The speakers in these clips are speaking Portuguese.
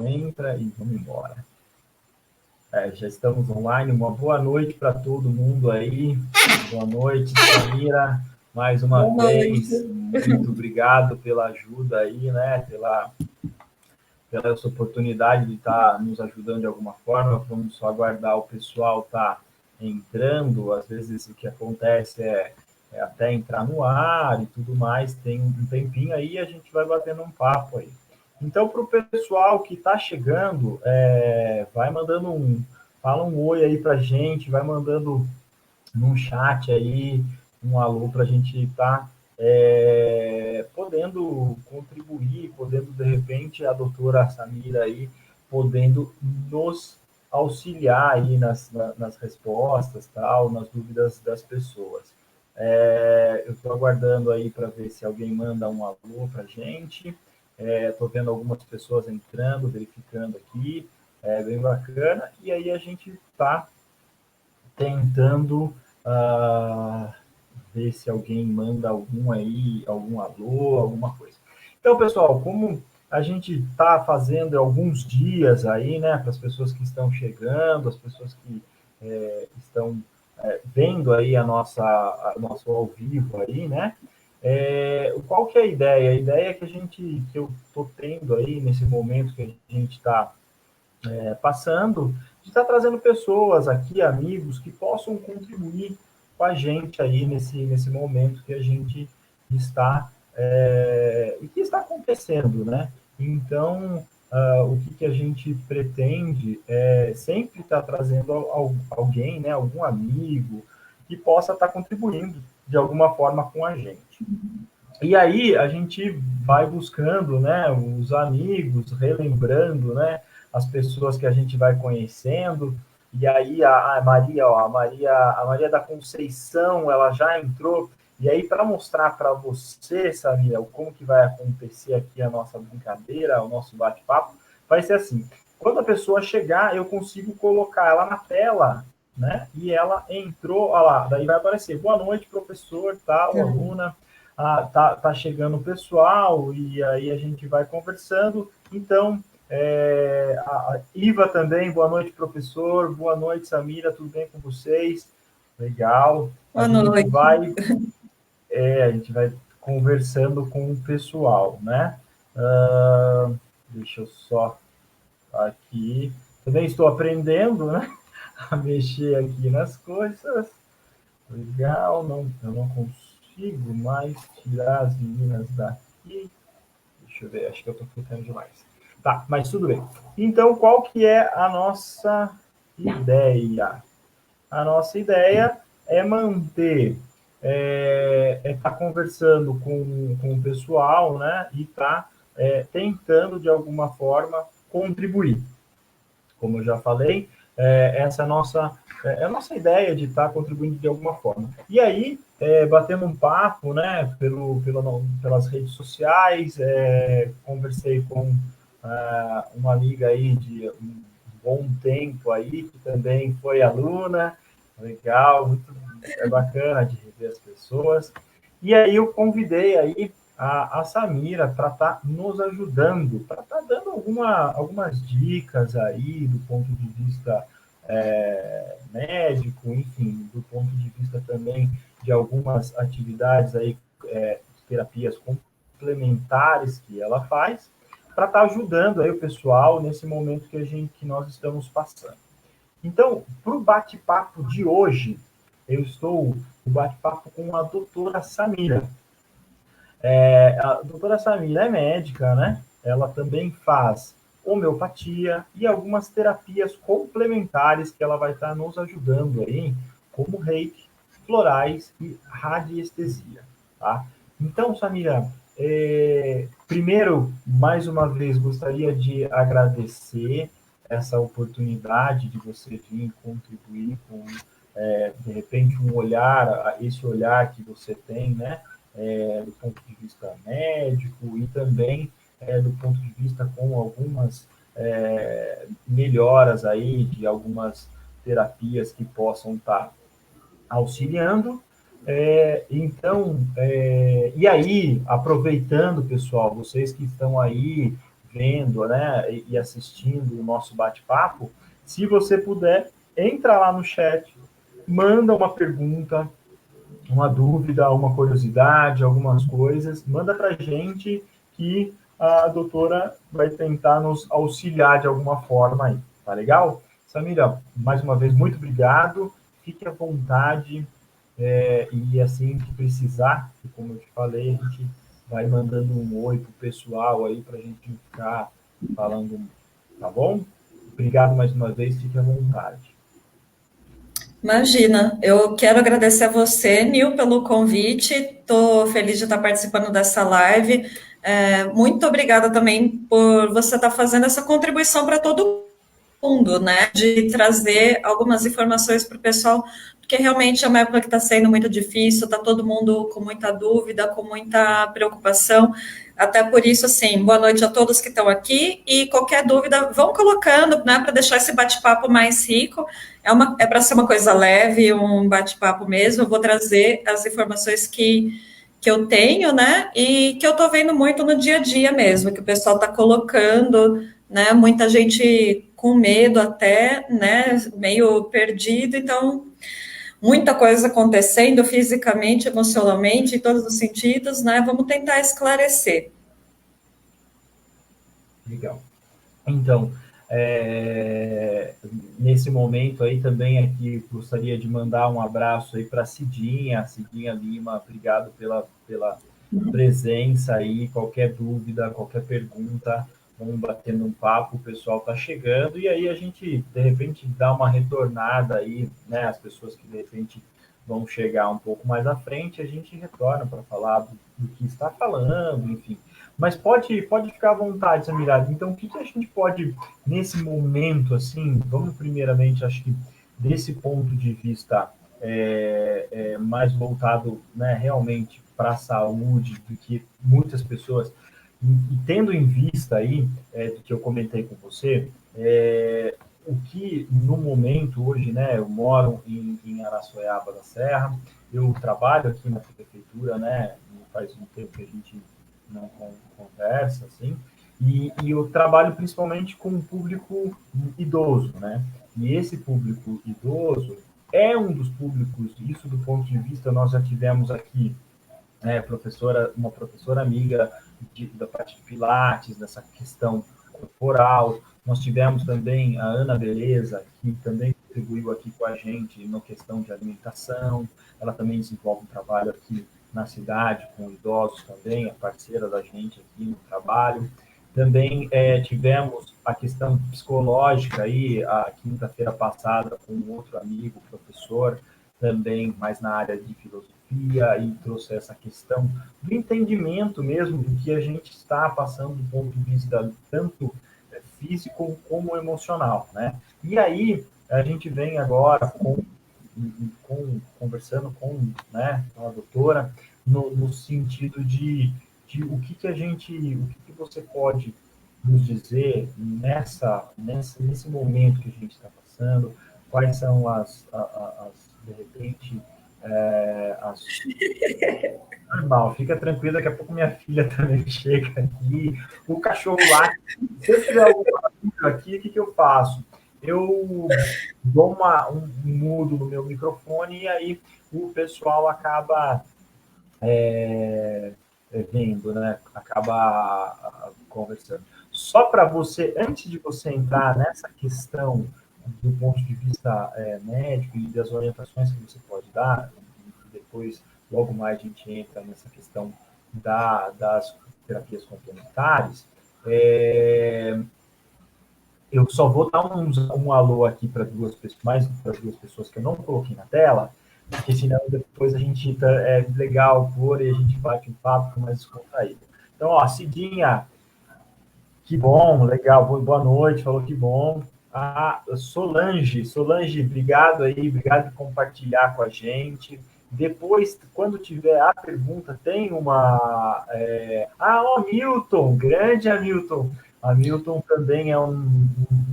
entra e vamos embora. Já estamos online. Uma boa noite para todo mundo aí. Boa noite, Samira. Mais uma Boa noite. vez, muito obrigado pela ajuda aí, né? Pela essa oportunidade de estar nos ajudando de alguma forma. Vamos só aguardar o pessoal estar entrando. Às vezes o que acontece é até entrar no ar e tudo mais. Tem um tempinho aí, a gente vai batendo um papo aí. Então, para o pessoal que está chegando, vai mandando fala um oi aí para a gente, vai mandando num chat aí, um alô para a gente estar podendo contribuir, podendo, de repente, a doutora Samira aí, podendo nos auxiliar aí nas respostas, tal, nas dúvidas das pessoas. Eu estou aguardando aí para ver se alguém manda um alô para a gente. Estou vendo algumas pessoas entrando, verificando aqui, bem bacana. E aí a gente está tentando ver se alguém manda algum aí, algum alô, alguma coisa. Então, pessoal, como a gente está fazendo alguns dias aí, né, para as pessoas que estão chegando, as pessoas que estão vendo aí a nosso ao vivo aí, né? Qual que é a ideia? A ideia é que eu estou tendo aí nesse momento que a gente está passando, de estar trazendo pessoas aqui, amigos, que possam contribuir com a gente aí nesse momento que a gente está, e que está acontecendo, né? Então, o que a gente pretende é sempre estar trazendo alguém, né, algum amigo, que possa estar contribuindo de alguma forma com a gente. E aí a gente vai buscando, né, os amigos, relembrando, né, as pessoas que a gente vai conhecendo. E aí a Maria, ó, a Maria da Conceição, ela já entrou. E aí para mostrar para você, Samira, como que vai acontecer aqui a nossa brincadeira, o nosso bate-papo, vai ser assim. Quando a pessoa chegar, eu consigo colocar ela na tela, né? E ela entrou, olha lá, daí vai aparecer: boa noite, professor, tal, aluna. Tá chegando o pessoal e aí a gente vai conversando. Então, a Iva também, boa noite, professor. Boa noite, Samira, tudo bem com vocês? Legal. Boa noite. A gente vai conversando com o pessoal, né? Deixa eu só aqui. Também estou aprendendo, né? A mexer aqui nas coisas. Legal, não, eu não consigo mais tirar as meninas daqui. Deixa eu ver, acho que eu estou clicando demais. Tá, mas tudo bem. Então, qual que é a nossa ideia? A nossa ideia é manter, tá conversando com o pessoal, né? E tá tentando, de alguma forma, contribuir. Como eu já falei, essa é a nossa ideia de estar contribuindo de alguma forma. E aí, batendo um papo, né, pelas redes sociais, conversei com uma amiga aí de um bom tempo aí, que também foi aluna, legal, muito, bacana de rever as pessoas. E aí eu convidei aí a Samira para estar nos ajudando, para estar dando algumas dicas aí do ponto de vista médico, enfim, do ponto de vista também de algumas atividades aí, terapias complementares que ela faz, para estar ajudando aí o pessoal nesse momento que nós estamos passando. Então, para o bate-papo de hoje, eu estou no bate-papo com a doutora Samira. A doutora Samira é médica, né? Ela também faz homeopatia e algumas terapias complementares que ela vai estar nos ajudando aí, como reiki, florais e radiestesia, tá? Então, Samira, primeiro, mais uma vez, gostaria de agradecer essa oportunidade de você vir contribuir com, de repente, esse olhar que você tem, né? Do ponto de vista médico e também do ponto de vista com algumas melhoras aí de algumas terapias que possam estar auxiliando. Então, e aí, aproveitando, pessoal, vocês que estão aí vendo, né, e assistindo o nosso bate-papo, se você puder, entra lá no chat, manda uma pergunta, uma dúvida, uma curiosidade, algumas coisas, manda para a gente que a doutora vai tentar nos auxiliar de alguma forma aí, tá legal? Samira, mais uma vez, muito obrigado, fique à vontade, e assim que precisar, como eu te falei, a gente vai mandando um oi pro pessoal aí para a gente ficar falando, tá bom? Obrigado mais uma vez, fique à vontade. Imagina, eu quero agradecer a você, Nil, pelo convite. Estou feliz de estar participando dessa live. Muito obrigada também por você estar fazendo essa contribuição para todo mundo, né? De trazer algumas informações para o pessoal, porque realmente é uma época que está sendo muito difícil, está todo mundo com muita dúvida, com muita preocupação. Até por isso, assim, boa noite a todos que estão aqui e qualquer dúvida, vão colocando, né, para deixar esse bate-papo mais rico. É para ser uma coisa leve, um bate-papo mesmo. Eu vou trazer as informações que eu tenho, né, e que eu estou vendo muito no dia a dia mesmo, que o pessoal está colocando, né, muita gente com medo até, né, meio perdido, então muita coisa acontecendo fisicamente, emocionalmente, em todos os sentidos, né? Vamos tentar esclarecer. Legal. Então, nesse momento aí também aqui gostaria de mandar um abraço aí para Cidinha Lima, obrigado pela presença aí, qualquer dúvida, qualquer pergunta, vamos batendo um papo, o pessoal está chegando, e aí a gente, de repente, dá uma retornada aí, né, as pessoas que, de repente, vão chegar um pouco mais à frente, a gente retorna para falar do que está falando, enfim. Mas pode ficar à vontade, Samirada. Então, o que, que a gente pode, nesse momento, assim, vamos primeiramente, acho que desse ponto de vista mais voltado, né, realmente para a saúde, do que muitas pessoas, e tendo em vista aí, do que eu comentei com você, o que no momento hoje, né, eu moro em Araçoiaba da Serra, eu trabalho aqui na prefeitura, né, faz um tempo que a gente não conversa, assim, e eu trabalho principalmente com o público idoso, né? E esse público idoso é um dos públicos, isso do ponto de vista, nós já tivemos aqui uma professora amiga da parte de Pilates, dessa questão corporal. Nós tivemos também a Ana Beleza, que também contribuiu aqui com a gente na questão de alimentação. Ela também desenvolve um trabalho aqui na cidade com idosos também, é parceira da gente aqui no trabalho. Também tivemos a questão psicológica aí, a quinta-feira passada, com um outro amigo, professor, também mais na área de filosofia, e trouxe essa questão do entendimento mesmo do que a gente está passando do ponto de vista tanto físico como emocional, né? E aí a gente vem agora conversando né, com a doutora no sentido de o que a gente, o que você pode nos dizer nesse momento que a gente está passando, quais são de repente, as normal, fica tranquilo, daqui a pouco minha filha também chega aqui, o cachorro lá. Se eu tiver algum barulho aqui, o que, que eu faço? Eu dou um mudo no meu microfone e aí o pessoal acaba vendo, né? Acaba conversando. Só para você, antes de você entrar nessa questão do ponto de vista médico e das orientações que você pode dar, e depois, logo mais, a gente entra nessa questão das terapias complementares, eu só vou dar um alô aqui para mais para duas pessoas que eu não coloquei na tela, porque senão depois a gente é legal por e a gente bate um papo mais descontraído. Então, ó, Cidinha, que bom, legal, boa noite, falou que bom. A Solange, obrigado aí, obrigado por compartilhar com a gente. Depois, quando tiver a pergunta, tem uma. O Hamilton, grande Hamilton. Hamilton também é um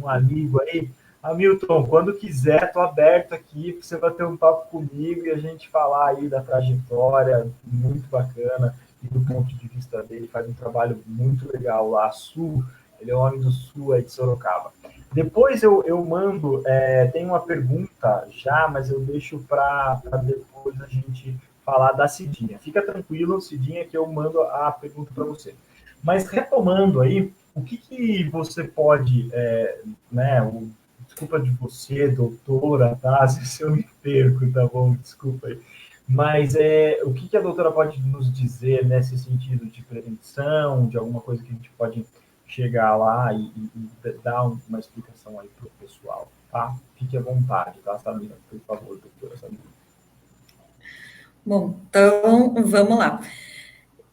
amigo aí. Hamilton, quando quiser, estou aberto aqui, você vai ter um papo comigo e a gente falar aí da trajetória, muito bacana, e do ponto de vista dele, faz um trabalho muito legal lá, Ele é um homem do sul aí de Sorocaba. Depois eu mando, tem uma pergunta já, mas eu deixo para depois a gente falar da Cidinha. Fica tranquilo, Cidinha, que eu mando a pergunta para você. Mas retomando aí, o que você pode, né, desculpa de você, doutora, tá? Se eu me perco, tá bom? Desculpa aí. Mas o que a doutora pode nos dizer nesse sentido de prevenção, de alguma coisa que a gente pode chegar lá e dar uma explicação aí para o pessoal, tá? Fique à vontade, tá, Samira? Por favor, doutora Samira. Bom, então vamos lá.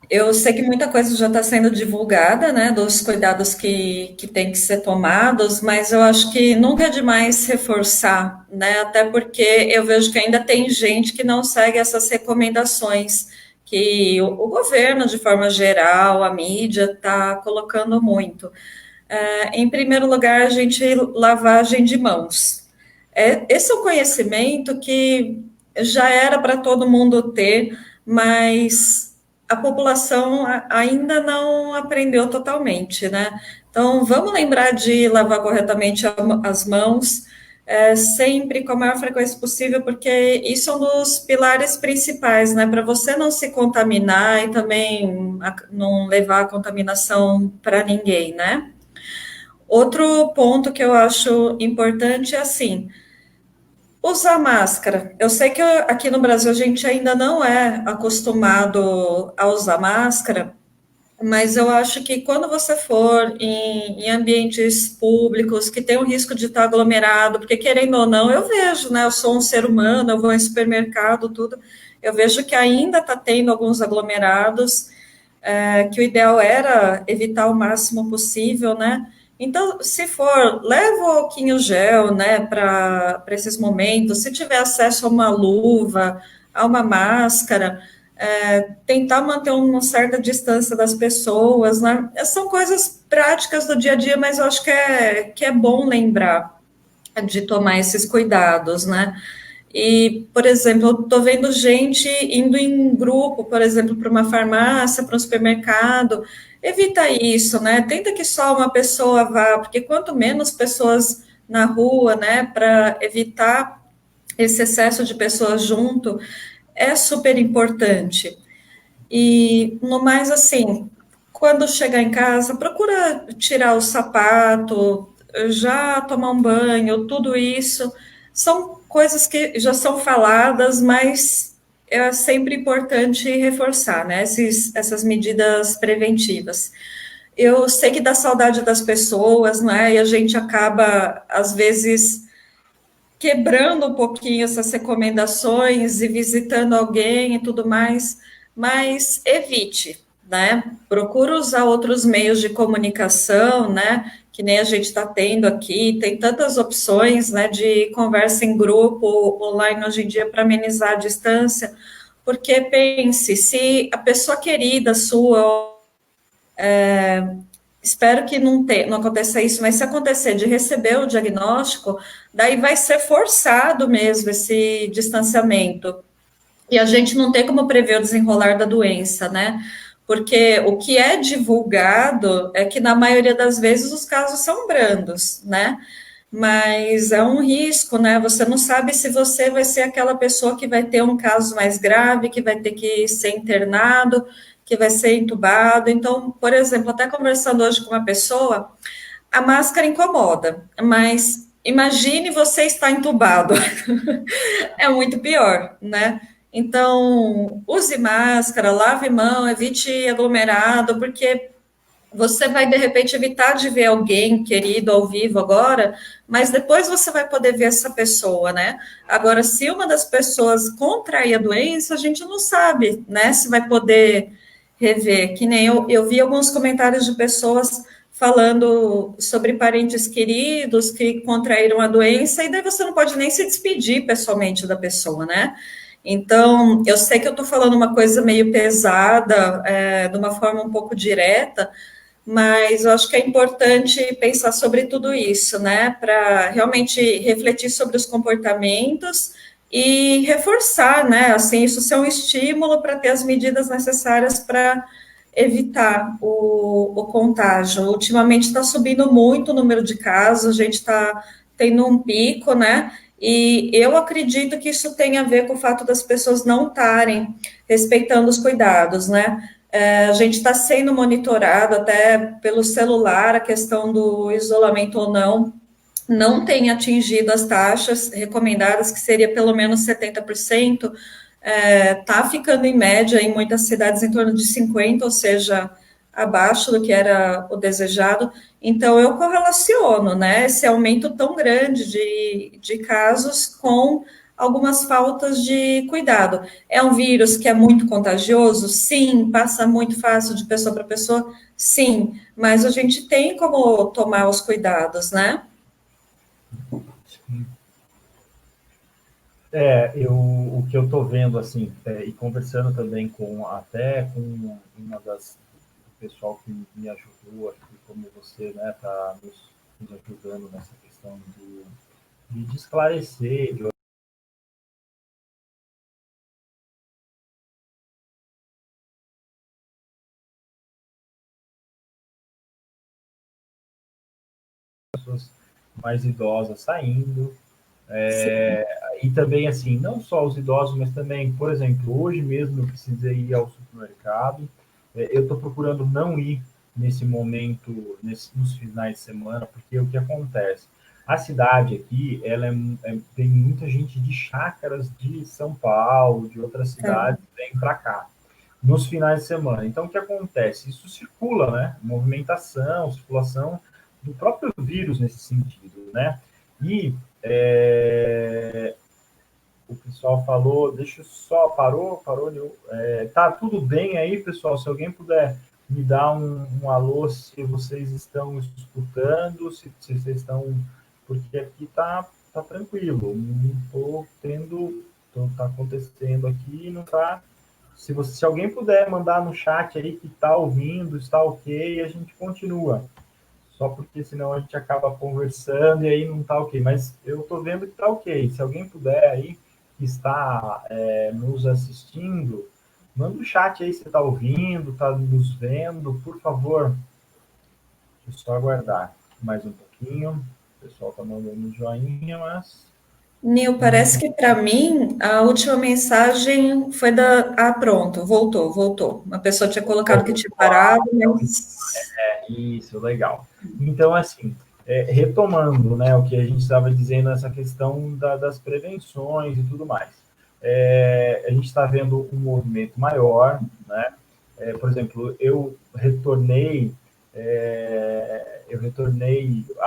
Eu sei que muita coisa já está sendo divulgada, né, dos cuidados que tem que ser tomados, mas eu acho que nunca é demais reforçar, né, até porque eu vejo que ainda tem gente que não segue essas recomendações que o governo, de forma geral, a mídia, está colocando muito. Em primeiro lugar, a gente lavagem de mãos. Esse é um conhecimento que já era para todo mundo ter, mas a população ainda não aprendeu totalmente, né? Então, vamos lembrar de lavar corretamente as mãos, sempre com a maior frequência possível, porque isso é um dos pilares principais, né? Para você não se contaminar e também não levar a contaminação para ninguém, né? Outro ponto que eu acho importante é assim, usar máscara. Eu sei que aqui no Brasil a gente ainda não é acostumado a usar máscara, mas eu acho que quando você for em ambientes públicos que tem o risco de estar aglomerado, porque querendo ou não, eu vejo, né? Eu sou um ser humano, eu vou em supermercado, tudo. Eu vejo que ainda está tendo alguns aglomerados, que o ideal era evitar o máximo possível, né? Então, se for, leva o álcool gel, né, para esses momentos. Se tiver acesso a uma luva, a uma máscara, tentar manter uma certa distância das pessoas, né? São coisas práticas do dia a dia, mas eu acho que é bom lembrar de tomar esses cuidados, né? E, por exemplo, eu estou vendo gente indo em grupo, por exemplo, para uma farmácia, para um supermercado. Evita isso, né? Tenta que só uma pessoa vá, porque quanto menos pessoas na rua, né, para evitar esse excesso de pessoas junto, é super importante. E, no mais, assim, quando chegar em casa, procura tirar o sapato, já tomar um banho, tudo isso. São coisas que já são faladas, mas é sempre importante reforçar, né? Essas medidas preventivas. Eu sei que dá saudade das pessoas, né? E a gente acaba, às vezes, quebrando um pouquinho essas recomendações e visitando alguém e tudo mais, mas evite, né? Procura usar outros meios de comunicação, né? Que nem a gente está tendo aqui, tem tantas opções, né? De conversa em grupo, online hoje em dia, para amenizar a distância, porque pense, se a pessoa querida sua, espero que não aconteça isso, mas se acontecer de receber o diagnóstico, daí vai ser forçado mesmo esse distanciamento. E a gente não tem como prever o desenrolar da doença, né? Porque o que é divulgado é que, na maioria das vezes, os casos são brandos, né? Mas é um risco, né? Você não sabe se você vai ser aquela pessoa que vai ter um caso mais grave, que vai ter que ser internado, que vai ser entubado. Então, por exemplo, até conversando hoje com uma pessoa, a máscara incomoda, mas imagine você estar entubado. É muito pior, né? Então, use máscara, lave mão, evite aglomerado, porque você vai, de repente, evitar de ver alguém querido ao vivo agora, mas depois você vai poder ver essa pessoa, né? Agora, se uma das pessoas contrair a doença, a gente não sabe, né? Se vai poder rever. Que nem eu vi alguns comentários de pessoas falando sobre parentes queridos que contraíram a doença, e daí você não pode nem se despedir pessoalmente da pessoa, né? Então, eu sei que eu estou falando uma coisa meio pesada, de uma forma um pouco direta, mas eu acho que é importante pensar sobre tudo isso, né? Para realmente refletir sobre os comportamentos e reforçar, né? Assim, isso ser um estímulo para ter as medidas necessárias para evitar o contágio. Ultimamente está subindo muito o número de casos, a gente está tendo um pico, né? E eu acredito que isso tem a ver com o fato das pessoas não estarem respeitando os cuidados, né? A gente está sendo monitorado até pelo celular, a questão do isolamento ou não tem atingido as taxas recomendadas, que seria pelo menos 70%, está ficando em média em muitas cidades em torno de 50%, ou seja, abaixo do que era o desejado. Então, eu correlaciono, né, esse aumento tão grande de casos com algumas faltas de cuidado. É um vírus que é muito contagioso? Sim. Passa muito fácil de pessoa para pessoa? Sim. Mas a gente tem como tomar os cuidados, né? O que eu estou vendo, assim, e conversando também com uma das do pessoal que me ajudou aqui, como você, né, está nos ajudando nessa questão de esclarecer, de pessoas mais idosas saindo, Sim. e também, assim, não só os idosos, mas também, por exemplo, hoje mesmo eu precisei ir ao supermercado, eu estou procurando não ir nesse momento, nos finais de semana, porque o que acontece? A cidade aqui, tem muita gente de chácaras de São Paulo, de outras Tá. cidades, vem para cá, nos finais de semana. Então, o que acontece? Isso circula, né? Movimentação, circulação do próprio vírus nesse sentido, né? E o pessoal falou, deixa eu só, parou, tá tudo bem aí, pessoal, se alguém puder me dar um alô, se vocês estão escutando, se vocês estão, porque aqui tá tranquilo, não tô tendo, tá acontecendo aqui, não tá, se alguém puder mandar no chat aí que tá ouvindo, está ok, a gente continua, só porque senão a gente acaba conversando e aí não está ok. Mas eu estou vendo que está ok. Se alguém puder aí, que está nos assistindo, manda o chat aí se está ouvindo, está nos vendo, por favor. Deixa eu só aguardar mais um pouquinho. O pessoal está mandando joinha, mas. Nil, parece que para mim a última mensagem foi da. Ah, pronto, voltou. Uma pessoa tinha colocado que tinha parado, mas. Isso, legal. Então, assim, retomando, né, o que a gente estava dizendo, essa questão das prevenções e tudo mais. A gente está vendo um movimento maior, né? Por exemplo,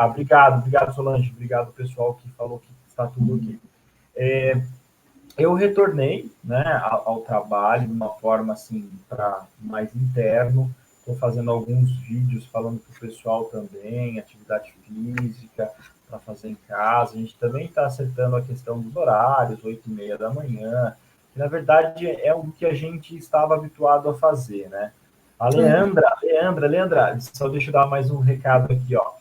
obrigado Solange, obrigado pessoal que falou que está tudo aqui. Eu retornei, né, ao trabalho de uma forma assim para mais interno. Estou fazendo alguns vídeos falando para o pessoal também, atividade física para fazer em casa. A gente também está acertando a questão dos horários, 8h30 da manhã, que na verdade é o que a gente estava habituado a fazer, né? A Leandra, só deixa eu dar mais um recado aqui, ó,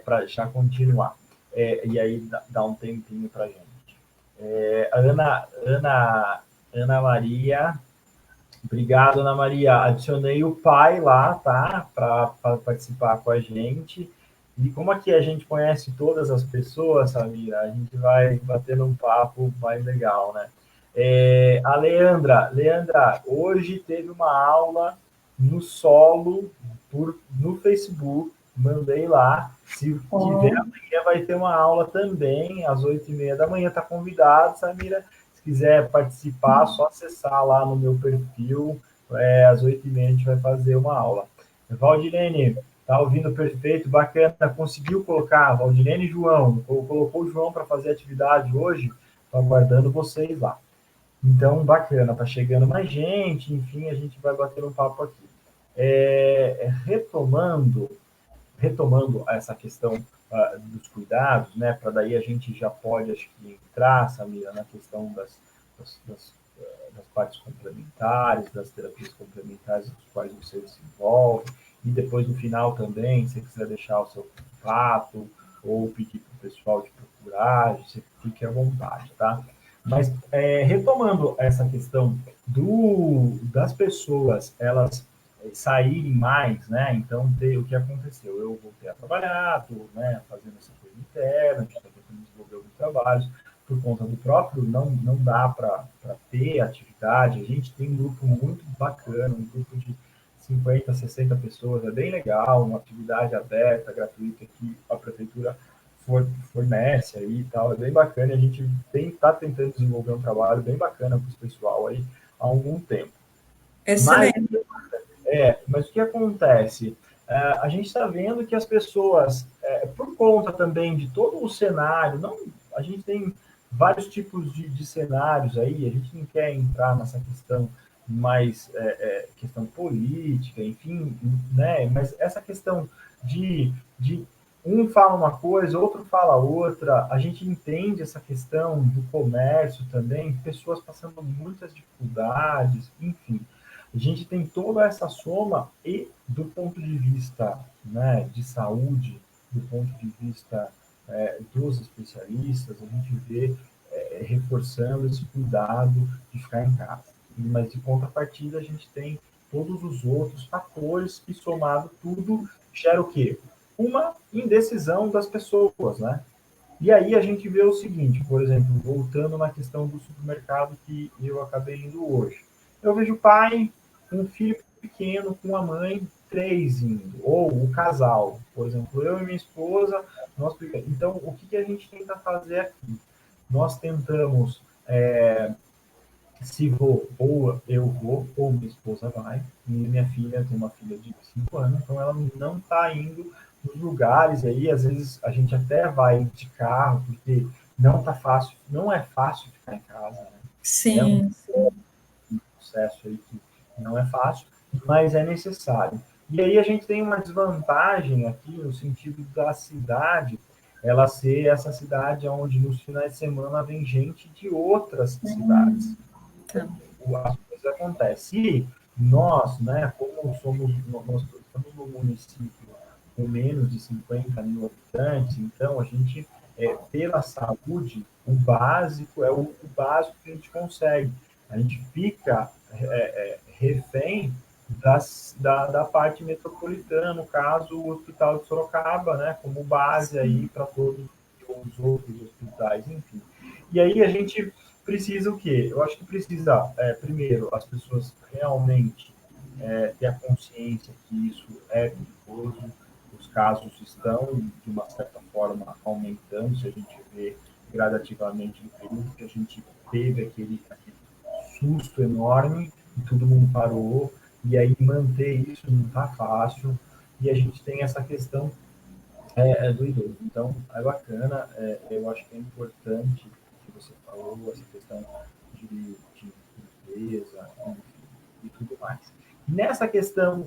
para já continuar. E aí dá um tempinho para a gente. Ana Maria, obrigado, Ana Maria. Adicionei o pai lá, tá? Para participar com a gente. E como aqui a gente conhece todas as pessoas, Samira, a gente vai batendo um papo mais legal, né? A Leandra, hoje teve uma aula no solo no Facebook, mandei lá. Se tiver amanhã, vai ter uma aula também, às 8h30 da manhã. Está convidado, Samira. Se quiser participar, só acessar lá no meu perfil. Às 8h30 a gente vai fazer uma aula. Valdilene, tá ouvindo perfeito, bacana. Conseguiu colocar, Valdilene e João, colocou o João para fazer atividade hoje. Estou aguardando vocês lá. Então, bacana, tá chegando mais gente, enfim, a gente vai bater um papo aqui. Retomando essa questão dos cuidados, né, para daí a gente já pode, acho que, entrar, Samira, na questão das partes complementares, das terapias complementares dos quais você se envolve, e depois no final também, se você quiser deixar o seu contato, ou pedir para o pessoal te procurar, você fique à vontade, tá? Mas retomando essa questão das pessoas, elas saírem mais, né? Então, o que aconteceu? Eu voltei a trabalhar, estou, né, fazendo essa coisa interna, a gente está tentando desenvolver alguns trabalhos, por conta do próprio, não dá para ter atividade. A gente tem um grupo muito bacana, um grupo de 50, 60 pessoas, é bem legal, uma atividade aberta, gratuita, que a prefeitura fornece aí e tal, é bem bacana, e a gente está tentando desenvolver um trabalho bem bacana para o pessoal aí há algum tempo. Mas, Excelente. mas o que acontece? A gente está vendo que as pessoas, por conta também de todo o cenário, não, a gente tem vários tipos de cenários aí, a gente não quer entrar nessa questão mais questão política, enfim, né? Mas essa questão de um fala uma coisa, outro fala outra, a gente entende essa questão do comércio também, pessoas passando muitas dificuldades, enfim. A gente tem toda essa soma e do ponto de vista, né, de saúde, do ponto de vista dos especialistas, a gente vê reforçando esse cuidado de ficar em casa. Mas de contrapartida a gente tem todos os outros fatores que somado tudo gera o quê? Uma indecisão das pessoas, né? E aí a gente vê o seguinte, por exemplo, voltando na questão do supermercado que eu acabei indo hoje. Eu vejo o pai, um filho pequeno com a mãe, 3 indo, ou o casal, por exemplo, eu e minha esposa, então o que a gente tenta fazer aqui? Nós tentamos, se vou, ou eu vou, ou minha esposa vai, e minha filha tem uma filha de 5 anos, então ela não está indo nos lugares aí, às vezes a gente até vai de carro, porque não tá fácil, não é fácil ficar em casa, né? É um Sim. processo aí que não é fácil, mas é necessário. E aí a gente tem uma desvantagem aqui no sentido da cidade, ela ser essa cidade onde nos finais de semana vem gente de outras cidades. Tá. As coisas acontecem. E nós, né, como nós estamos num município com menos de 50 mil habitantes, então a gente, pela saúde, o básico é o básico que a gente consegue. A gente fica refém da parte metropolitana, no caso, o Hospital de Sorocaba, né, como base aí para todos os outros hospitais, enfim. E aí a gente precisa o quê? Eu acho que precisa, primeiro, as pessoas realmente ter a consciência que isso é perigoso, os casos estão, de uma certa forma, aumentando, se a gente vê gradativamente no período que a gente teve aquele susto enorme, e todo mundo parou, e aí manter isso não está fácil, e a gente tem essa questão do idoso. Então, é bacana, eu acho que é importante que você falou, essa questão de limpeza, enfim, e tudo mais. Nessa questão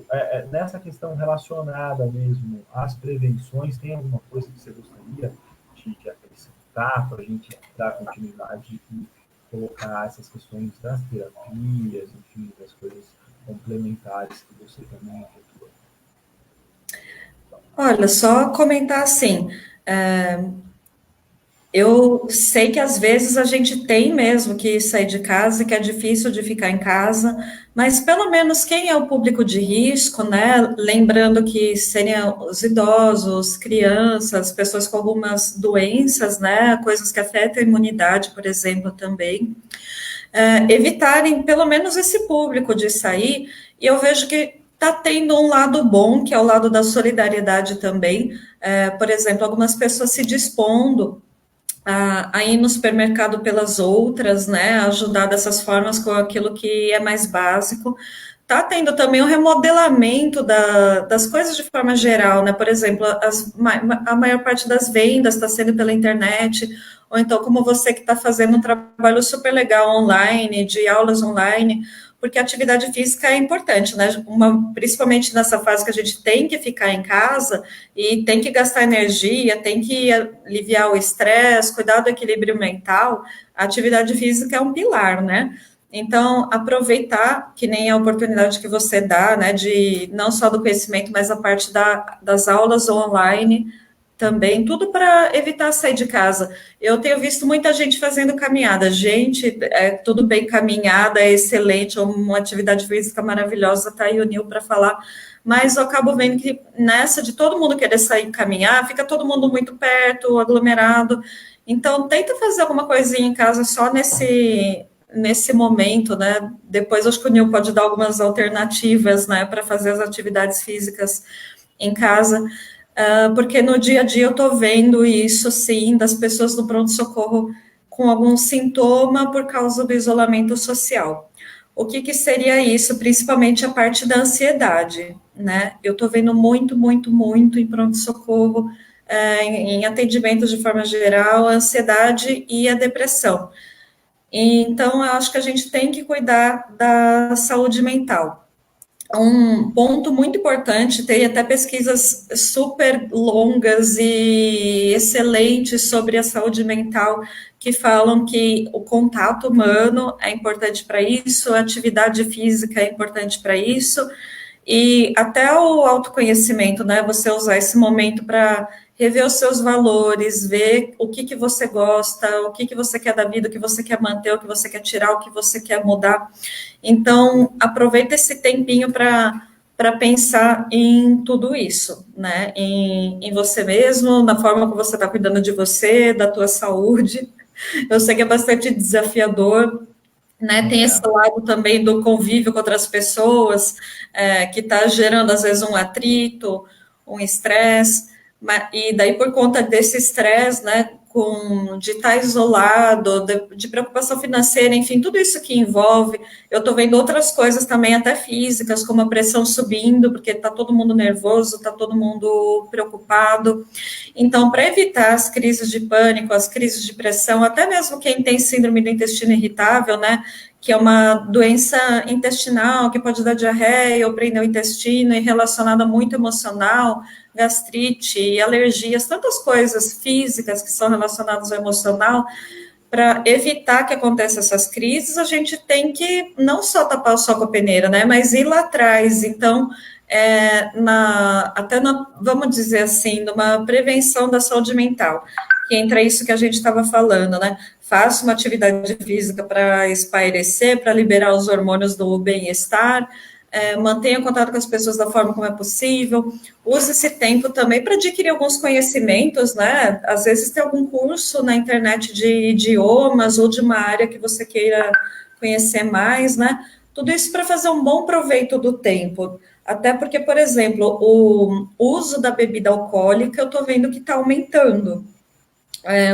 relacionada mesmo às prevenções, tem alguma coisa que você gostaria de acrescentar para a gente dar continuidade e colocar essas questões das terapias, enfim, das coisas complementares que você também efetua? Olha, só comentar assim, eu sei que às vezes a gente tem mesmo que sair de casa, que é difícil de ficar em casa, mas pelo menos quem é o público de risco, né? Lembrando que seriam os idosos, crianças, pessoas com algumas doenças, né? Coisas que afetam a imunidade, por exemplo, também. Evitarem pelo menos esse público de sair, e eu vejo que está tendo um lado bom, que é o lado da solidariedade também. Por exemplo, algumas pessoas se dispondo a ir no supermercado pelas outras, né, ajudar dessas formas com aquilo que é mais básico. Está tendo também um remodelamento das coisas de forma geral, né? Por exemplo, a maior parte das vendas está sendo pela internet, ou então como você que está fazendo um trabalho super legal online, de aulas online, porque a atividade física é importante, né? Principalmente nessa fase que a gente tem que ficar em casa e tem que gastar energia, tem que aliviar o estresse, cuidar do equilíbrio mental, a atividade física é um pilar, né? Então, aproveitar que nem a oportunidade que você dá, né, de não só do conhecimento, mas a parte das aulas online, também, tudo para evitar sair de casa. Eu tenho visto muita gente fazendo caminhada. Gente, tudo bem, caminhada é excelente, é uma atividade física maravilhosa, tá aí o Nil para falar, mas eu acabo vendo que nessa de todo mundo querer sair caminhar, fica todo mundo muito perto, aglomerado. Então, tenta fazer alguma coisinha em casa só nesse momento, né? Depois acho que o Nil pode dar algumas alternativas, né, para fazer as atividades físicas em casa. Porque no dia a dia eu estou vendo isso, sim, das pessoas do pronto-socorro com algum sintoma por causa do isolamento social. O que seria isso? Principalmente a parte da ansiedade, né? Eu estou vendo muito, muito, muito em pronto-socorro, em atendimentos de forma geral, a ansiedade e a depressão. Então, eu acho que a gente tem que cuidar da saúde mental. Um ponto muito importante, tem até pesquisas super longas e excelentes sobre a saúde mental que falam que o contato humano é importante para isso, a atividade física é importante para isso, e até o autoconhecimento, né? Você usar esse momento para rever os seus valores, ver o que você gosta, o que você quer da vida, o que você quer manter, o que você quer tirar, o que você quer mudar. Então, aproveita esse tempinho para pensar em tudo isso, né? Em você mesmo, na forma como você está cuidando de você, da tua saúde. Eu sei que é bastante desafiador, né? Tem esse lado também do convívio com outras pessoas, que está gerando, às vezes, um atrito, um estresse, e daí, por conta desse estresse, né, de estar isolado, de preocupação financeira, enfim, tudo isso que envolve, eu estou vendo outras coisas também, até físicas, como a pressão subindo, porque está todo mundo nervoso, está todo mundo preocupado. Então, para evitar as crises de pânico, as crises de pressão, até mesmo quem tem síndrome do intestino irritável, né, que é uma doença intestinal que pode dar diarreia ou prender o intestino e relacionada muito emocional, gastrite, alergias, tantas coisas físicas que são relacionadas ao emocional. Para evitar que aconteçam essas crises, a gente tem que não só tapar o sol com a peneira, né, mas ir lá atrás. Então, vamos dizer assim, numa prevenção da saúde mental, que entra isso que a gente estava falando, né? Faça uma atividade física para espairecer, para liberar os hormônios do bem-estar, mantenha contato com as pessoas da forma como é possível, use esse tempo também para adquirir alguns conhecimentos, né? Às vezes tem algum curso na internet de idiomas ou de uma área que você queira conhecer mais, né? Tudo isso para fazer um bom proveito do tempo. Até porque, por exemplo, o uso da bebida alcoólica, eu estou vendo que está aumentando.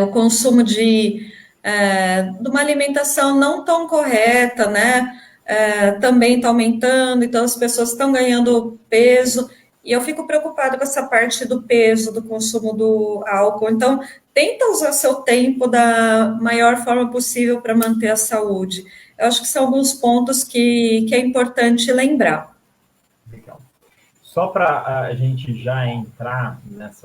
O consumo de uma alimentação não tão correta, né? Também está aumentando, então as pessoas estão ganhando peso, e eu fico preocupada com essa parte do peso, do consumo do álcool. Então, tenta usar seu tempo da maior forma possível para manter a saúde. Eu acho que são alguns pontos que é importante lembrar. Legal. Só para a gente já entrar nas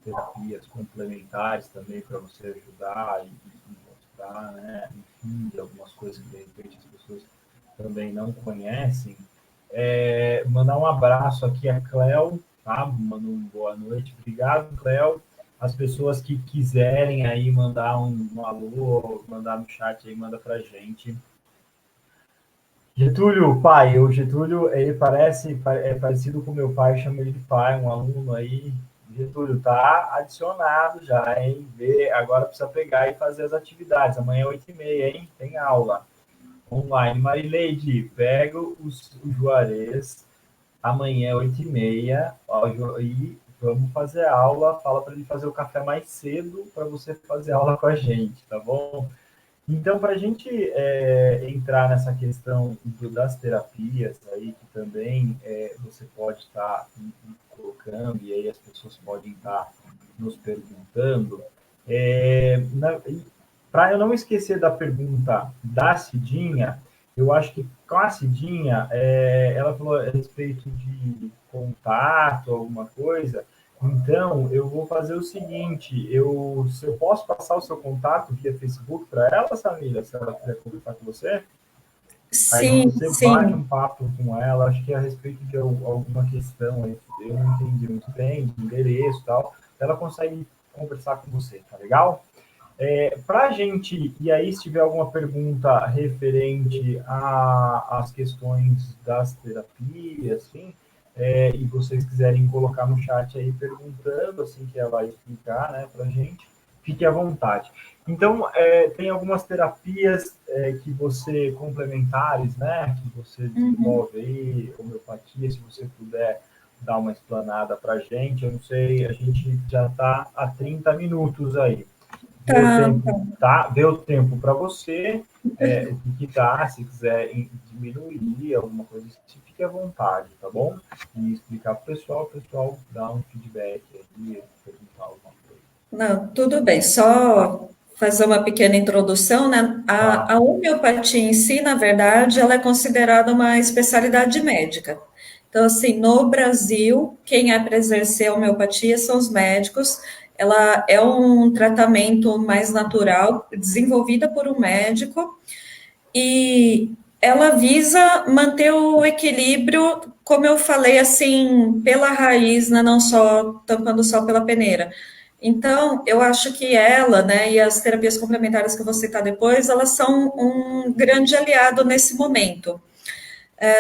terapias complementares também, para você ajudar e mostrar, né, enfim, algumas coisas que de repente as pessoas também não conhecem. Mandar um abraço aqui a Cléo, tá? Manda uma boa noite. Obrigado, Cléo. As pessoas que quiserem aí mandar um alô, mandar no chat aí, manda para a gente. Getúlio, pai, o Getúlio, ele é parecido com meu pai, chama ele de pai, um aluno aí. Getúlio, tá adicionado já, hein? Agora precisa pegar e fazer as atividades. Amanhã 8h30, hein? Tem aula online. Marileide, pega o Juarez, amanhã 8h30, e vamos fazer aula. Fala para ele fazer o café mais cedo para você fazer aula com a gente, tá bom? Então, para a gente entrar nessa questão das terapias aí, que também você pode estar colocando, e aí as pessoas podem estar nos perguntando, para eu não esquecer da pergunta da Cidinha, eu acho que com a Cidinha, ela falou a respeito de contato, alguma coisa. Então, eu vou fazer o seguinte, se eu posso passar o seu contato via Facebook para ela, Samira, se ela quiser conversar com você? Aí Sim, você bate sim. um papo com ela, acho que é a respeito de alguma questão, eu não entendi muito bem, de endereço e tal, ela consegue conversar com você, tá legal? Para a gente, e aí se tiver alguma pergunta referente às questões das terapias, assim, e vocês quiserem colocar no chat aí perguntando, assim que ela vai explicar, né, para a gente, fique à vontade. Então, tem algumas terapias que você, complementares, né, que você desenvolve aí, homeopatia, se você puder dar uma explanada para a gente, eu não sei, a gente já está há 30 minutos aí. Deu Tá, tempo, tá? Deu tempo para você, que dá, se quiser diminuir alguma coisa, fique à vontade, tá bom? E explicar para o pessoal dá um feedback aí, perguntar alguma coisa. não, tudo bem, Tá? só fazer uma pequena introdução, né? Tá. A homeopatia em si, na verdade, ela é considerada uma especialidade médica. Então, assim, no Brasil, quem é para exercer a homeopatia são os médicos. Ela é um tratamento mais natural, desenvolvida por um médico, e ela visa manter o equilíbrio, como eu falei, assim, pela raiz, né, não só tampando só pela peneira. Então, eu acho que ela, né, e as terapias complementares que eu vou citar depois, elas são um grande aliado nesse momento.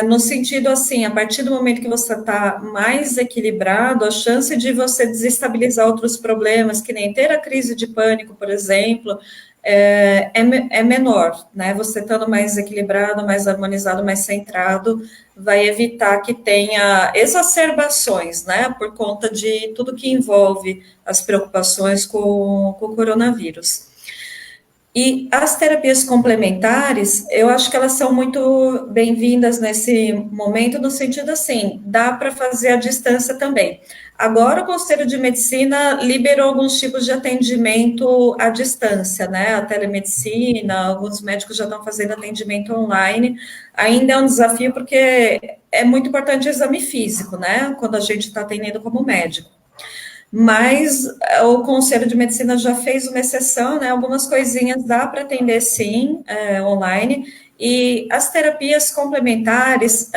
No sentido assim, a partir do momento que você está mais equilibrado, a chance de você desestabilizar outros problemas, que nem ter a crise de pânico, por exemplo, é menor, né? Você estando mais equilibrado, mais harmonizado, mais centrado, vai evitar que tenha exacerbações, né? Por conta de tudo que envolve as preocupações com o coronavírus. E as terapias complementares, eu acho que elas são muito bem-vindas nesse momento, no sentido assim, dá para fazer à distância também. Agora, o Conselho de Medicina liberou alguns tipos de atendimento à distância, né? A telemedicina, alguns médicos já estão fazendo atendimento online. Ainda é um desafio, porque é muito importante o exame físico, né? Quando a gente está atendendo como médico. Mas o Conselho de Medicina já fez uma exceção, né? Algumas coisinhas dá para atender sim, online, e as terapias complementares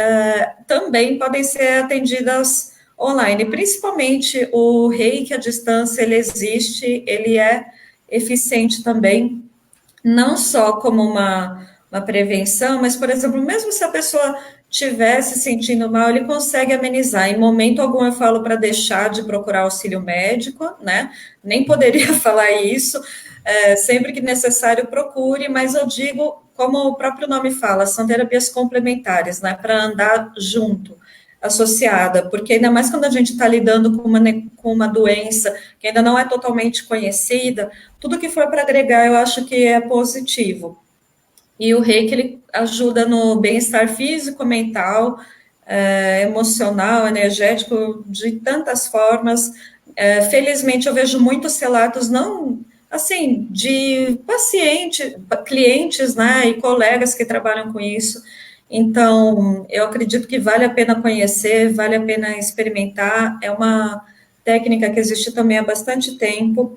também podem ser atendidas online, principalmente o reiki à distância, ele existe, ele é eficiente também, não só como uma prevenção, mas, por exemplo, mesmo se a pessoa estiver se sentindo mal, ele consegue amenizar. Em momento algum eu falo para deixar de procurar auxílio médico, né? Nem poderia falar isso. Sempre que necessário, procure, mas eu digo, como o próprio nome fala, são terapias complementares, né? Para andar junto, associada, porque ainda mais quando a gente está lidando com uma doença que ainda não é totalmente conhecida, tudo que for para agregar, eu acho que é positivo. E o reiki, ele ajuda no bem-estar físico, mental, emocional, energético, de tantas formas. Felizmente, eu vejo muitos relatos, não, assim, de pacientes, clientes, né, e colegas que trabalham com isso. Então, eu acredito que vale a pena conhecer, vale a pena experimentar. É uma técnica que existe também há bastante tempo.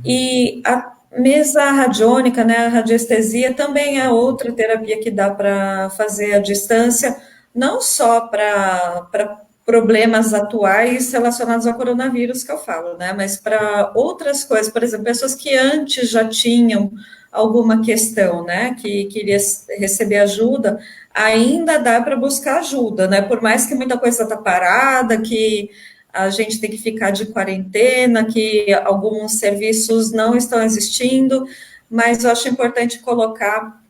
E a mesa radiônica, né, a radiestesia, também é outra terapia que dá para fazer à distância, não só para problemas atuais relacionados ao coronavírus que eu falo, né, mas para outras coisas, por exemplo, pessoas que antes já tinham alguma questão, né, que queria receber ajuda, ainda dá para buscar ajuda, né, por mais que muita coisa está parada, que a gente tem que ficar de quarentena, que alguns serviços não estão existindo, mas eu acho importante colocar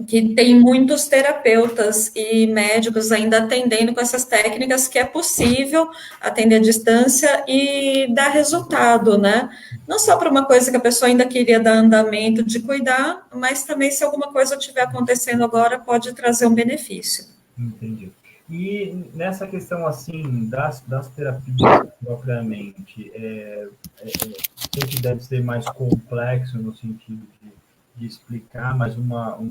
que tem muitos terapeutas e médicos ainda atendendo com essas técnicas, que é possível atender à distância e dar resultado, né? Não só para uma coisa que a pessoa ainda queria dar andamento de cuidar, mas também se alguma coisa estiver acontecendo agora, pode trazer um benefício. Entendi. E nessa questão, assim, das terapias propriamente, sei que deve ser mais complexo no sentido de explicar, mas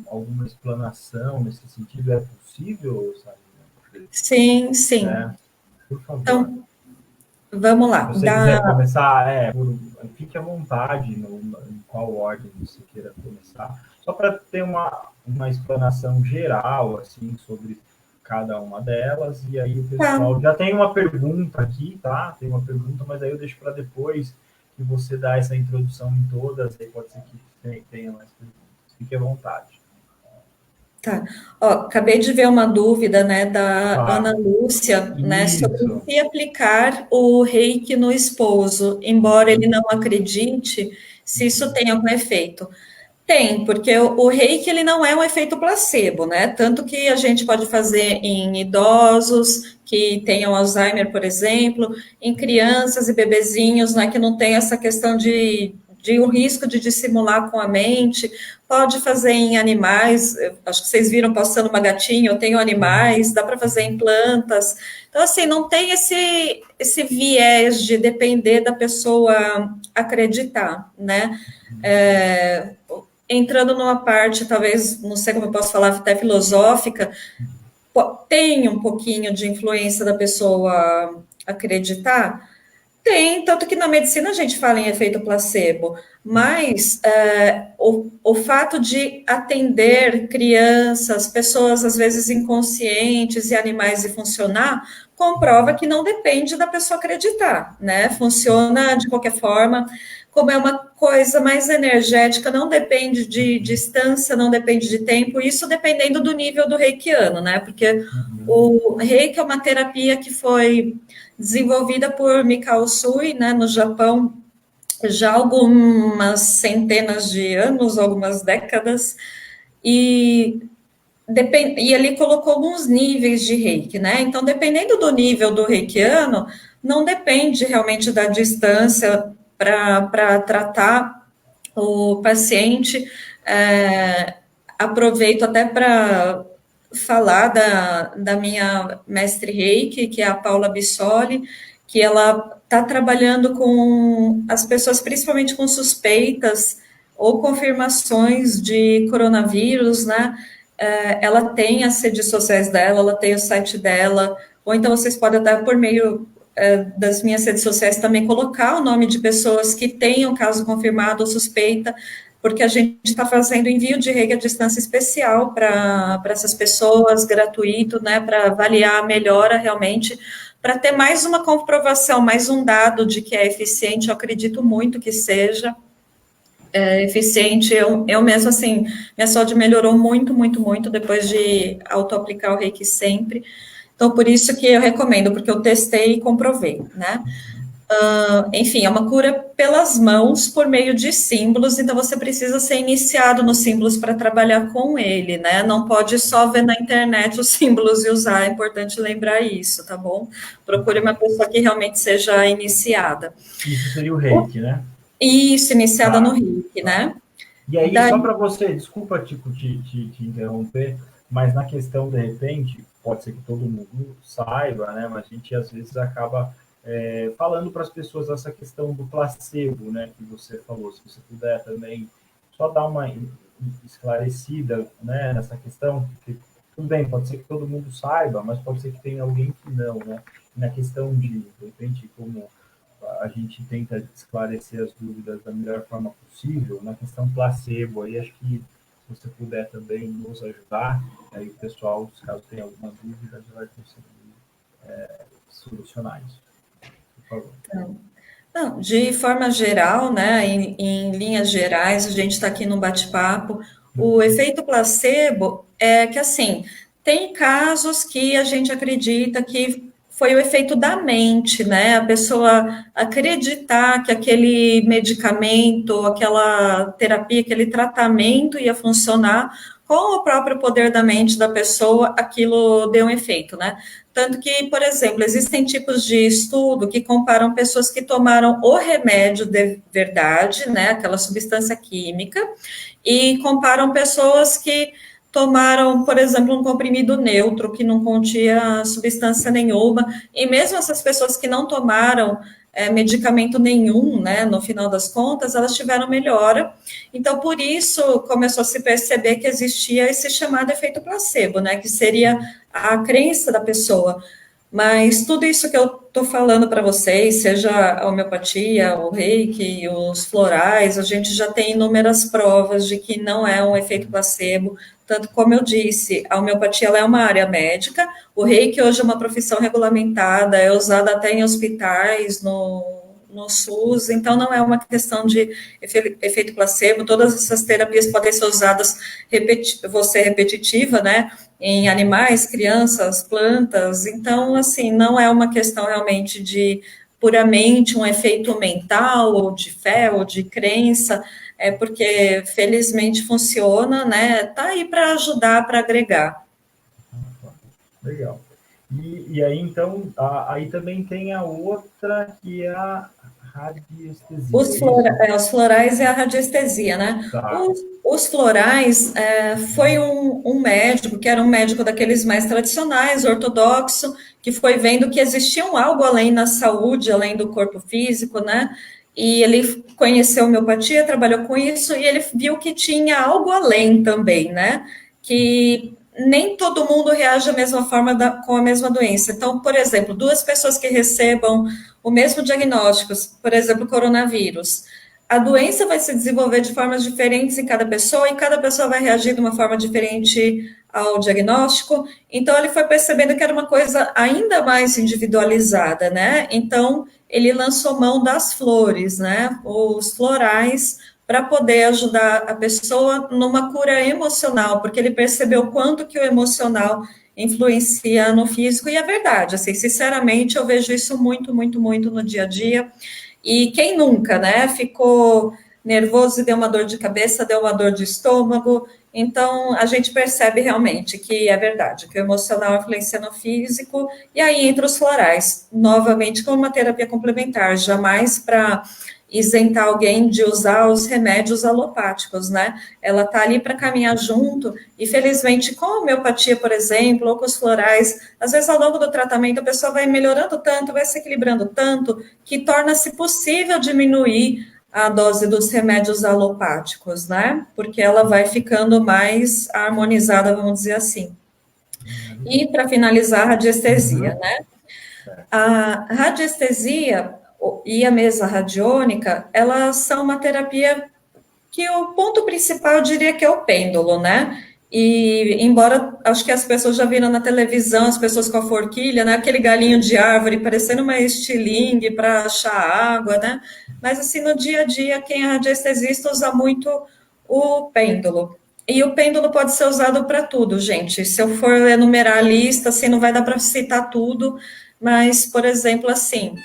alguma explanação nesse sentido é possível, sabe? Sim, sim. Por favor. Então, vamos Se lá. você quiser começar, fique à vontade em qual ordem você queira começar, só para ter uma explanação geral, assim, sobre cada uma delas, e aí o pessoal já tem uma pergunta aqui, tá? Tem uma pergunta, mas aí eu deixo para depois, que você dá essa introdução em todas, aí pode ser que tenha mais perguntas. Fique à vontade. Tá. Ó, acabei de ver uma dúvida, né, da Ana Tá. Lúcia, né, sobre Isso. se aplicar o reiki no esposo, embora ele não acredite se isso tem algum efeito. Tem, porque o reiki ele não é um efeito placebo, né? Tanto que a gente pode fazer em idosos que tenham Alzheimer, por exemplo, em crianças e bebezinhos, né, que não tem essa questão de um risco de dissimular com a mente. Pode fazer em animais, acho que vocês viram passando uma gatinha, eu tenho animais, dá para fazer em plantas. Então, assim, não tem esse viés de depender da pessoa acreditar, né? É, entrando numa parte, talvez, não sei como eu posso falar, até filosófica, tem um pouquinho de influência da pessoa acreditar? Tem, tanto que na medicina a gente fala em efeito placebo, mas o fato de atender crianças, pessoas às vezes inconscientes e animais e funcionar, comprova que não depende da pessoa acreditar, né? Funciona de qualquer forma, como é uma coisa mais energética, não depende de distância, não depende de tempo, isso dependendo do nível do reikiano, né? Porque o reiki é uma terapia que foi desenvolvida por Mikao Usui, né, no Japão, já há algumas centenas de anos, algumas décadas, e, e ele colocou alguns níveis de reiki, né? Então, dependendo do nível do reikiano, não depende realmente da distância para tratar o paciente. Aproveito até para falar da minha mestre Reiki, que é a Paula Bissoli, que ela está trabalhando com as pessoas, principalmente com suspeitas ou confirmações de coronavírus, né? Ela tem as redes sociais dela, ela tem o site dela, ou então vocês podem até por meio das minhas redes sociais também colocar o nome de pessoas que tenham caso confirmado ou suspeita, porque a gente está fazendo envio de reiki à distância especial para essas pessoas, gratuito, né, para avaliar a melhora realmente, para ter mais uma comprovação, mais um dado de que é eficiente, eu acredito muito que seja eficiente. Eu mesmo, assim, minha saúde melhorou muito, muito, muito depois de auto-aplicar o reiki sempre. Então, por isso que eu recomendo, porque eu testei e comprovei, né? Enfim, é uma cura pelas mãos por meio de símbolos, então você precisa ser iniciado nos símbolos para trabalhar com ele, né? Não pode só ver na internet os símbolos e usar, é importante lembrar isso, tá bom? Procure uma pessoa que realmente seja iniciada. Isso seria o reiki, né? Isso, iniciada no Tá, reiki, tá. né? E aí, Daí, só para você, desculpa te interromper, mas na questão, de repente, pode ser que todo mundo saiba, né? Mas a gente às vezes acaba falando para as pessoas essa questão do placebo, né? Que você falou, se você puder também só dar uma esclarecida, né? Nessa questão, porque tudo bem, pode ser que todo mundo saiba, mas pode ser que tenha alguém que não, né? E na questão de repente, como a gente tenta esclarecer as dúvidas da melhor forma possível. Na questão placebo, aí acho que se você puder também nos ajudar, aí o pessoal, caso tenha alguma dúvida, já vai conseguir solucionar isso. Por favor. não, de forma geral, né, em linhas gerais, a gente está aqui no bate-papo. O efeito placebo é que, assim, tem casos que a gente acredita que foi o efeito da mente, né? A pessoa acreditar que aquele medicamento, aquela terapia, aquele tratamento ia funcionar com o próprio poder da mente da pessoa, aquilo deu um efeito, né? Tanto que, por exemplo, existem tipos de estudo que comparam pessoas que tomaram o remédio de verdade, né, aquela substância química, e comparam pessoas que tomaram, por exemplo, um comprimido neutro, que não continha substância nenhuma, e mesmo essas pessoas que não tomaram medicamento nenhum, né, no final das contas, elas tiveram melhora. Então, por isso, começou a se perceber que existia esse chamado efeito placebo, né, que seria a crença da pessoa. Mas tudo isso que eu estou falando para vocês, seja a homeopatia, o reiki, os florais, a gente já tem inúmeras provas de que não é um efeito placebo. Tanto como eu disse, a homeopatia ela é uma área médica, o reiki hoje é uma profissão regulamentada, é usada até em hospitais, no SUS, então não é uma questão de efeito placebo, todas essas terapias podem ser usadas, vou ser repetitiva, né, em animais, crianças, plantas, então, assim, não é uma questão realmente de puramente um efeito mental, ou de fé, ou de crença, é porque felizmente funciona, né, tá aí para ajudar, para agregar. Legal. E aí, então, aí também tem a outra, que é a radiestesia, é isso? Os florais e a radiestesia, né? Tá. Os florais foi um médico, que era um médico daqueles mais tradicionais, ortodoxo, que foi vendo que existia algo além na saúde, além do corpo físico, né? E ele conheceu a homeopatia, trabalhou com isso, e ele viu que tinha algo além também, né? Que nem todo mundo reage da mesma forma com a mesma doença. Então, por exemplo, duas pessoas que recebam o mesmo diagnóstico, por exemplo, coronavírus, a doença vai se desenvolver de formas diferentes em cada pessoa, e cada pessoa vai reagir de uma forma diferente ao diagnóstico. Então, ele foi percebendo que era uma coisa ainda mais individualizada, né? Então, ele lançou mão das flores, né? Os florais, para poder ajudar a pessoa numa cura emocional, porque ele percebeu o quanto que o emocional influencia no físico, e é verdade, assim, sinceramente, eu vejo isso muito, muito, muito no dia a dia, e quem nunca, né, ficou nervoso e deu uma dor de cabeça, deu uma dor de estômago, então a gente percebe realmente que é verdade, que o emocional influencia no físico, e aí entra os florais, novamente como uma terapia complementar, jamais para isentar alguém de usar os remédios alopáticos, né? Ela tá ali para caminhar junto, e felizmente com a homeopatia, por exemplo, ou com os florais, às vezes ao longo do tratamento a pessoa vai melhorando tanto, vai se equilibrando tanto, que torna-se possível diminuir a dose dos remédios alopáticos, né? Porque ela vai ficando mais harmonizada, vamos dizer assim. E para finalizar, a radiestesia, né? A radiestesia e a mesa radiônica, elas são uma terapia que o ponto principal eu diria que é o pêndulo, né? E embora acho que as pessoas já viram na televisão as pessoas com a forquilha, né? Aquele galinho de árvore parecendo uma estilingue para achar água, né? Mas assim no dia a dia quem é radiestesista usa muito o pêndulo. E o pêndulo pode ser usado para tudo, gente. Se eu for enumerar a lista, assim, não vai dar para citar tudo, mas, por exemplo, assim,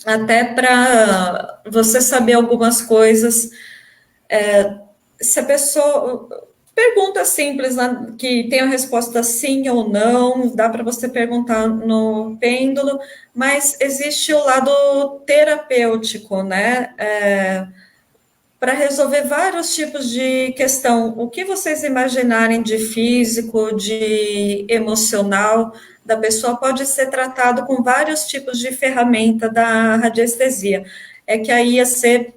até para você saber algumas coisas, se a pessoa. Pergunta simples, né, que tem a resposta sim ou não, dá para você perguntar no pêndulo, mas existe o lado terapêutico, né? Para resolver vários tipos de questão. O que vocês imaginarem de físico, de emocional da pessoa pode ser tratado com vários tipos de ferramenta da radiestesia. É que aí ia ser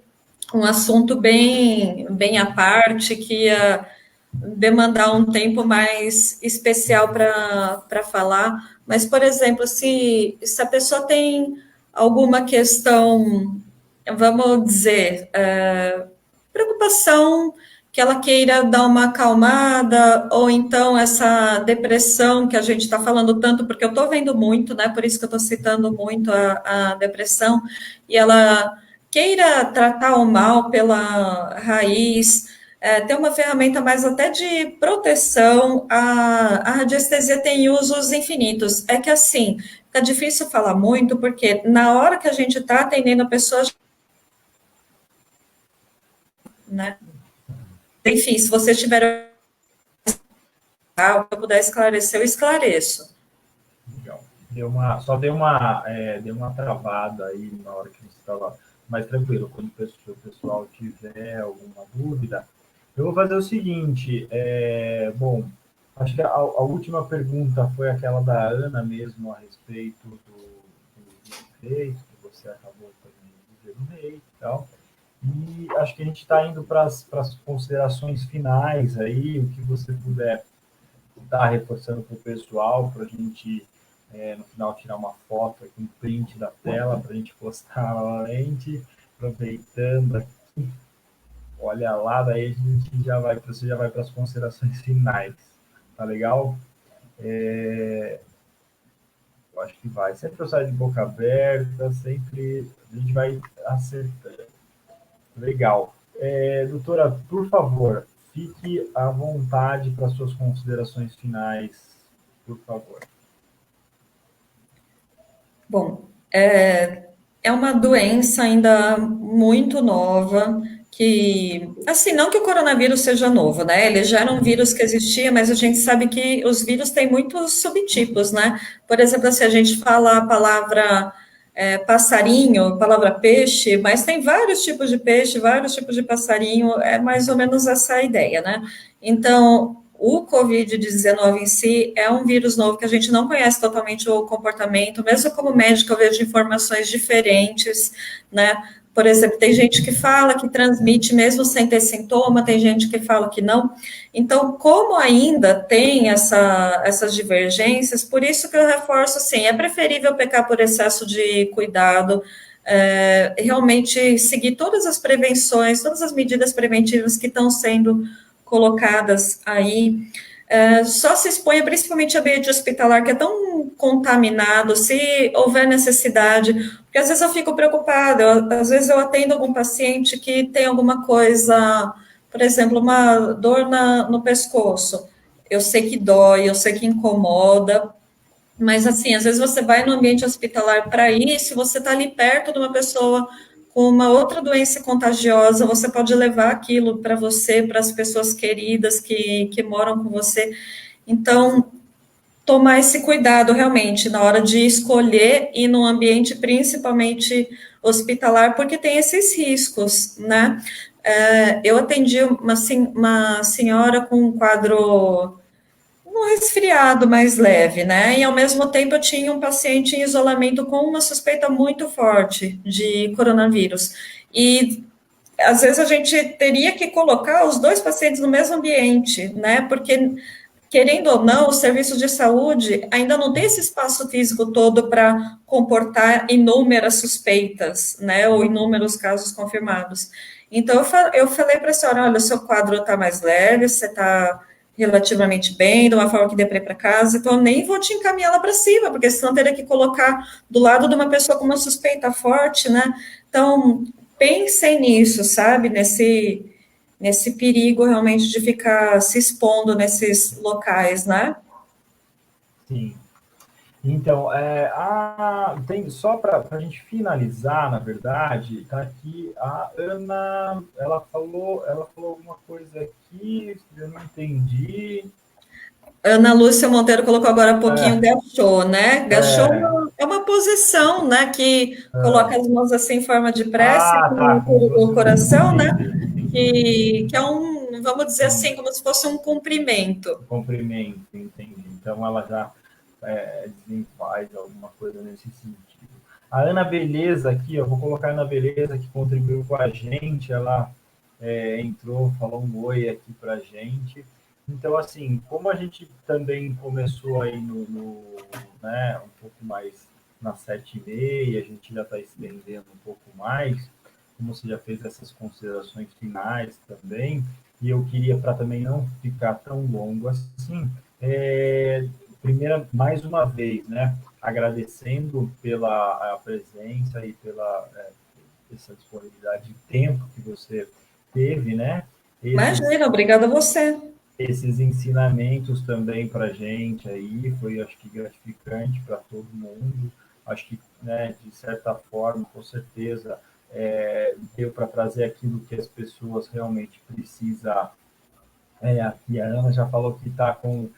um assunto bem à parte, que ia demandar um tempo mais especial para falar. Mas, por exemplo, se a pessoa tem alguma questão, vamos dizer, preocupação, que ela queira dar uma acalmada, ou então essa depressão que a gente está falando tanto, porque eu estou vendo muito, né? Por isso que eu estou citando muito a depressão, e ela queira tratar o mal pela raiz, tem uma ferramenta mais até de proteção, a radiestesia tem usos infinitos. É que assim, fica difícil falar muito, porque na hora que a gente está atendendo a pessoa, né? Enfim, se vocês tiverem algo que eu puder esclarecer, eu esclareço. Legal. Deu uma travada aí na hora que você estava mais tranquilo. Quando o pessoal tiver alguma dúvida, eu vou fazer o seguinte. Bom, acho que a última pergunta foi aquela da Ana mesmo a respeito do efeito que você acabou também de dizer no meio e tal. E acho que a gente está indo para as considerações finais aí, o que você puder estar reforçando para o pessoal, para a gente, no final, tirar uma foto aqui, um print da tela, para a gente postar novamente, aproveitando aqui. Olha lá, daí a gente você já vai para as considerações finais. Tá legal? Eu acho que vai. Sempre eu saio de boca aberta, sempre a gente vai acertando. Legal. Doutora, por favor, fique à vontade para suas considerações finais, por favor. Bom, é uma doença ainda muito nova, que, assim, não que o coronavírus seja novo, né? Ele já era um vírus que existia, mas a gente sabe que os vírus têm muitos subtipos, né? Por exemplo, se a gente fala a palavra passarinho, a palavra peixe, mas tem vários tipos de peixe, vários tipos de passarinho, é mais ou menos essa a ideia, né? Então, o Covid-19 em si é um vírus novo que a gente não conhece totalmente o comportamento, mesmo como médico eu vejo informações diferentes, né? Por exemplo, tem gente que fala que transmite mesmo sem ter sintoma, tem gente que fala que não. Então, como ainda tem essas divergências, por isso que eu reforço, assim, é preferível pecar por excesso de cuidado, realmente seguir todas as prevenções, todas as medidas preventivas que estão sendo colocadas aí, só se exponha principalmente a ambiente hospitalar, que é tão contaminado, se houver necessidade, porque às vezes eu fico preocupada, às vezes eu atendo algum paciente que tem alguma coisa, por exemplo, uma dor no pescoço, eu sei que dói, eu sei que incomoda, mas, assim, às vezes você vai no ambiente hospitalar para isso, você está ali perto de uma pessoa com uma outra doença contagiosa, você pode levar aquilo para você, para as pessoas queridas que moram com você. Então, tomar esse cuidado realmente na hora de escolher ir num ambiente principalmente hospitalar, porque tem esses riscos, né? Eu atendi uma senhora com um quadro um resfriado mais leve, né? E ao mesmo tempo eu tinha um paciente em isolamento com uma suspeita muito forte de coronavírus. E às vezes a gente teria que colocar os dois pacientes no mesmo ambiente, né? Porque querendo ou não, os serviços de saúde ainda não tem esse espaço físico todo para comportar inúmeras suspeitas, né, ou inúmeros casos confirmados. Então, eu falei para a senhora, olha, o seu quadro está mais leve, você está relativamente bem, de uma forma que dê para ir para casa, então eu nem vou te encaminhar lá para cima, porque senão teria que colocar do lado de uma pessoa com uma suspeita forte, né? Então, pensem nisso, sabe? Nesse perigo realmente de ficar se expondo nesses locais, né? Sim. Então, tem só para a gente finalizar, na verdade, está aqui a Ana, ela falou alguma coisa aqui, eu não entendi. Ana Lúcia Monteiro colocou agora há pouquinho É, gachô, né? Gachô é, é uma posição, né, que coloca as mãos assim em forma de prece tá, com como se o fosse coração, né? entendi, entendi. Que é um, vamos dizer assim, como se fosse um cumprimento. Cumprimento, entendi. Então ela já faz alguma coisa nesse sentido. A Ana Beleza aqui, eu vou colocar a Ana Beleza que contribuiu com a gente, ela entrou, falou um oi aqui para a gente. Então, assim, como a gente também começou aí né, um pouco mais nas 7h30, a gente já está estendendo um pouco mais, como você já fez essas considerações finais também, e eu queria, para também não ficar tão longo assim, primeira, mais uma vez, né, agradecendo pela a presença e pela essa disponibilidade de tempo que você teve, né, esses, Imagina, obrigada a você. esses ensinamentos também para a gente aí, foi, acho que, gratificante para todo mundo, acho que, né, de certa forma, com certeza, deu para trazer aquilo que as pessoas realmente precisam. Aqui a Ana já falou que está com.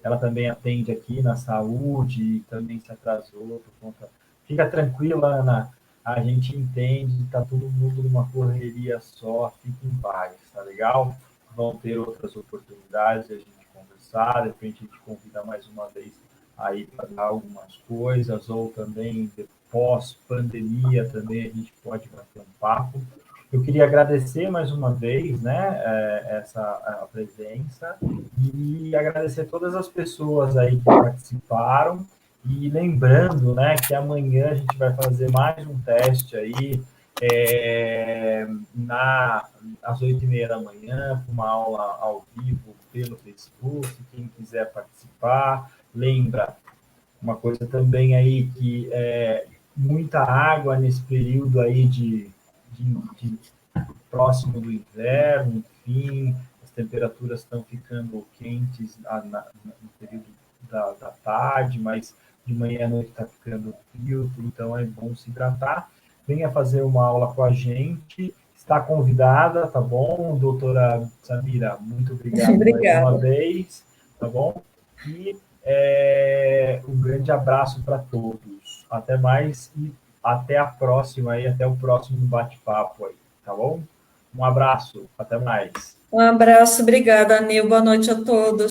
Ela também atende aqui na saúde e também se atrasou por conta. Fica tranquila, Ana. A gente entende, está todo mundo numa correria só, fique em paz, tá legal? Vão ter outras oportunidades de a gente conversar, de repente a gente convida mais uma vez aí para dar algumas coisas, ou também pós-pandemia também a gente pode bater um papo. Eu queria agradecer mais uma vez, né, essa a presença e agradecer todas as pessoas aí que participaram e lembrando, né, que amanhã a gente vai fazer mais um teste aí às 8h30 da manhã, com uma aula ao vivo pelo Facebook. Quem quiser participar, lembra, Uma coisa também aí que muita água nesse período aí de próximo do inverno, enfim, as temperaturas estão ficando quentes no período da tarde, mas de manhã à noite está ficando frio, então é bom se hidratar. Venha fazer uma aula com a gente, está convidada, tá bom, doutora Samira? Muito obrigado mais uma Obrigada. vez, tá bom? E um grande abraço para todos. Até mais e até a próxima aí, até o próximo bate-papo aí, tá bom? Um abraço, até mais. Um abraço, obrigada, Nil. Boa noite a todos.